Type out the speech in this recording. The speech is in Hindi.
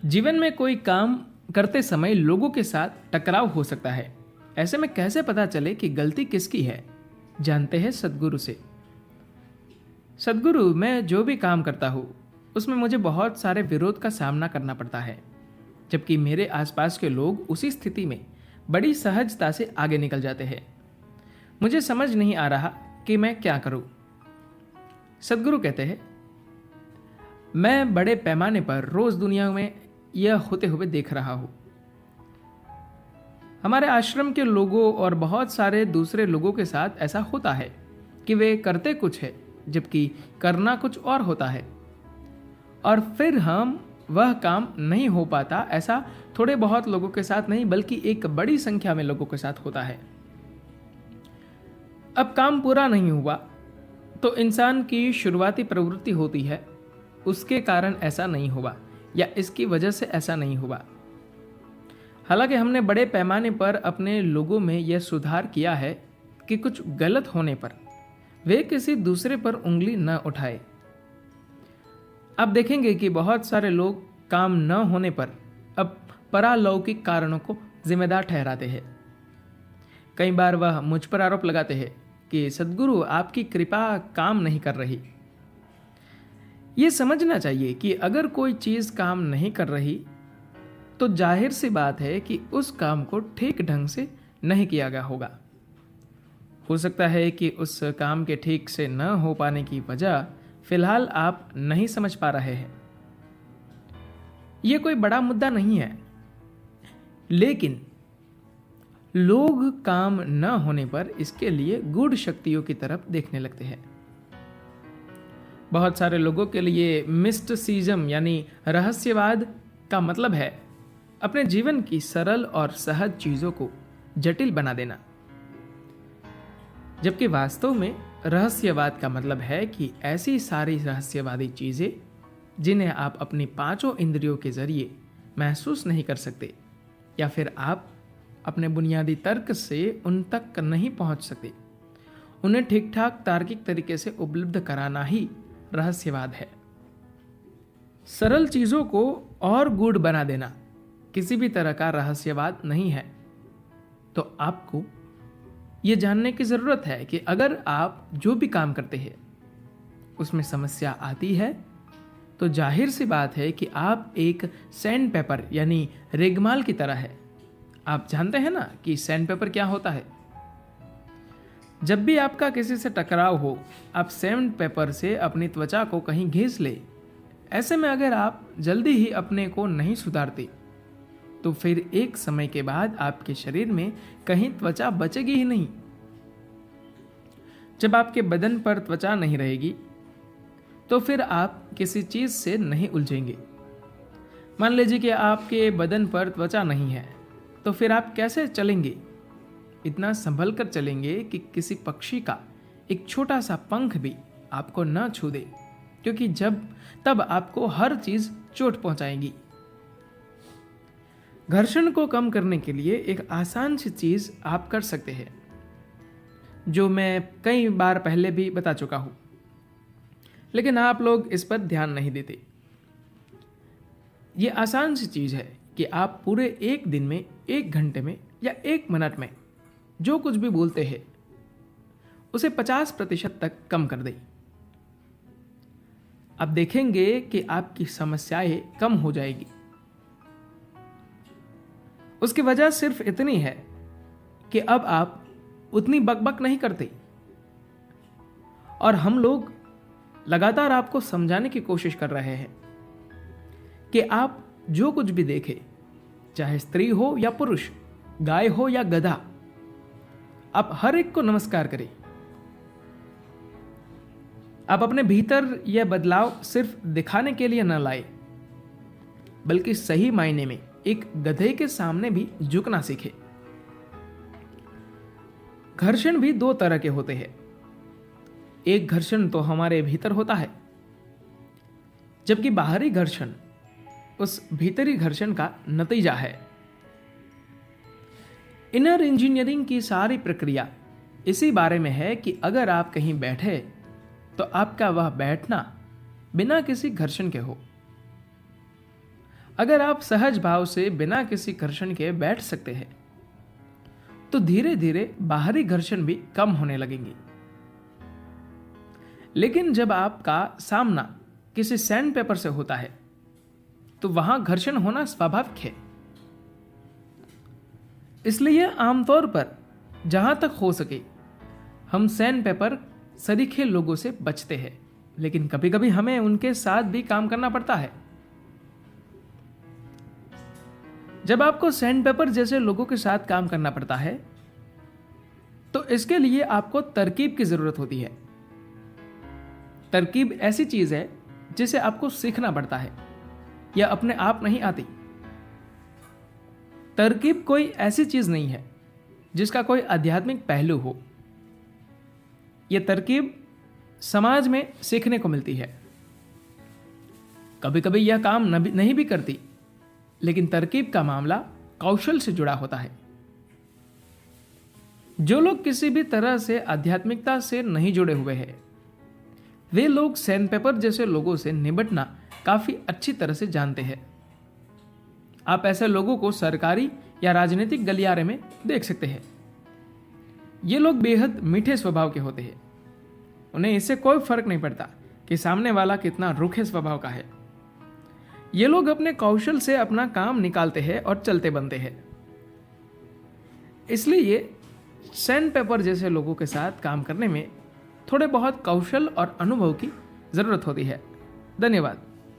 जीवन में कोई काम करते समय लोगों के साथ टकराव हो सकता है। ऐसे में कैसे पता चले कि गलती किसकी है? जानते हैं सद्गुरु से। सद्गुरु, मैं जो भी काम करता हूँ उसमें मुझे बहुत सारे विरोध का सामना करना पड़ता है, जबकि मेरे आसपास के लोग उसी स्थिति में बड़ी सहजता से आगे निकल जाते हैं। मुझे समझ नहीं आ रहा कि मैं क्या करूं। सद्गुरु कहते हैं, मैं बड़े पैमाने पर रोज दुनिया में यह होते हुए देख रहा हूं। हमारे आश्रम के लोगों और बहुत सारे दूसरे लोगों के साथ ऐसा होता है कि वे करते कुछ है जबकि करना कुछ और होता है, और फिर हम वह काम नहीं हो पाता। ऐसा थोड़े बहुत लोगों के साथ नहीं बल्कि एक बड़ी संख्या में लोगों के साथ होता है। अब काम पूरा नहीं हुआ तो इंसान की शुरुआती प्रवृत्ति होती है, उसके कारण ऐसा नहीं हुआ या इसकी वजह से ऐसा नहीं हुआ। हालांकि हमने बड़े पैमाने पर अपने लोगों में यह सुधार किया है कि कुछ गलत होने पर वे किसी दूसरे पर उंगली न उठाए। आप देखेंगे कि बहुत सारे लोग काम न होने पर अब परालौकिक कारणों को जिम्मेदार ठहराते हैं। कई बार वह मुझ पर आरोप लगाते हैं कि सद्गुरु, आपकी कृपा काम नहीं कर रही। ये समझना चाहिए कि अगर कोई चीज काम नहीं कर रही तो जाहिर सी बात है कि उस काम को ठीक ढंग से नहीं किया गया होगा। हो सकता है कि उस काम के ठीक से न हो पाने की वजह फिलहाल आप नहीं समझ पा रहे हैं। यह कोई बड़ा मुद्दा नहीं है, लेकिन लोग काम न होने पर इसके लिए गूढ़ शक्तियों की तरफ देखने लगते हैं। बहुत सारे लोगों के लिए मिस्टिसिज्म यानी रहस्यवाद का मतलब है अपने जीवन की सरल और सहज चीजों को जटिल बना देना, जबकि वास्तव में रहस्यवाद का मतलब है कि ऐसी सारी रहस्यवादी चीजें जिन्हें आप अपनी पांचों इंद्रियों के जरिए महसूस नहीं कर सकते, या फिर आप अपने बुनियादी तर्क से उन तक नहीं पहुंच सकते, उन्हें ठीक ठाक तार्किक तरीके से उपलब्ध कराना ही रहस्यवाद है। सरल चीजों को और गूढ़ बना देना किसी भी तरह का रहस्यवाद नहीं है। तो आपको यह जानने की जरूरत है कि अगर आप जो भी काम करते हैं उसमें समस्या आती है तो जाहिर सी बात है कि आप एक सैंड पेपर यानी रेगमाल की तरह है। आप जानते हैं ना कि सैंड पेपर क्या होता है? जब भी आपका किसी से टकराव हो, आप सैंड पेपर से अपनी त्वचा को कहीं घिस ले। ऐसे में अगर आप जल्दी ही अपने को नहीं सुधारते तो फिर एक समय के बाद आपके शरीर में कहीं त्वचा बचेगी ही नहीं। जब आपके बदन पर त्वचा नहीं रहेगी तो फिर आप किसी चीज से नहीं उलझेंगे। मान लीजिए कि आपके बदन पर त्वचा नहीं है, तो फिर आप कैसे चलेंगे? इतना संभल कर चलेंगे कि किसी पक्षी का एक छोटा सा पंख भी आपको न छू दे, क्योंकि तब आपको हर चीज चोट पहुंचाएगी। घर्षण को कम करने के लिए एक आसान सी चीज आप कर सकते हैं, जो मैं कई बार पहले भी बता चुका हूं, लेकिन आप लोग इस पर ध्यान नहीं देते। यह आसान सी चीज है कि आप पूरे एक दिन में, एक घंटे में या एक मिनट में जो कुछ भी बोलते हैं उसे 50% तक कम कर दें। आप देखेंगे कि आपकी समस्याएं कम हो जाएगी। उसकी वजह सिर्फ इतनी है कि अब आप उतनी बकबक नहीं करते, और हम लोग लगातार आपको समझाने की कोशिश कर रहे हैं कि आप जो कुछ भी देखें, चाहे स्त्री हो या पुरुष, गाय हो या गधा, आप हर एक को नमस्कार करें। आप अपने भीतर यह बदलाव सिर्फ दिखाने के लिए न लाए, बल्कि सही मायने में एक गधे के सामने भी झुकना सीखे। घर्षण भी दो तरह के होते हैं। एक घर्षण तो हमारे भीतर होता है, जबकि बाहरी घर्षण उस भीतरी घर्षण का नतीजा है। इनर इंजीनियरिंग की सारी प्रक्रिया इसी बारे में है कि अगर आप कहीं बैठे तो आपका वह बैठना बिना किसी घर्षण के हो। अगर आप सहज भाव से बिना किसी घर्षण के बैठ सकते हैं तो धीरे धीरे बाहरी घर्षण भी कम होने लगेंगे। लेकिन जब आपका सामना किसी सैंड पेपर से होता है तो वहां घर्षण होना स्वाभाविक है। इसलिए आमतौर पर जहां तक हो सके हम सैंड पेपर सरीखे लोगों से बचते हैं, लेकिन कभी कभी हमें उनके साथ भी काम करना पड़ता है। जब आपको सैंड पेपर जैसे लोगों के साथ काम करना पड़ता है तो इसके लिए आपको तरकीब की जरूरत होती है। तरकीब ऐसी चीज है जिसे आपको सीखना पड़ता है, यह अपने आप नहीं आती। तरकीब कोई ऐसी चीज नहीं है जिसका कोई आध्यात्मिक पहलू हो। यह तरकीब समाज में सीखने को मिलती है। कभी कभी यह काम नहीं भी करती, लेकिन तरकीब का मामला कौशल से जुड़ा होता है। जो लोग किसी भी तरह से आध्यात्मिकता से नहीं जुड़े हुए हैं वे लोग सैंडपेपर जैसे लोगों से निपटना काफी अच्छी तरह से जानते हैं। आप ऐसे लोगों को सरकारी या राजनीतिक गलियारे में देख सकते हैं। ये लोग बेहद मीठे स्वभाव के होते हैं। उन्हें इससे कोई फर्क नहीं पड़ता कि सामने वाला कितना रूखे स्वभाव का है। ये लोग अपने कौशल से अपना काम निकालते हैं और चलते बनते हैं। इसलिए सैंड पेपर जैसे लोगों के साथ काम करने में थोड़े बहुत कौशल और अनुभव की जरूरत होती है। धन्यवाद।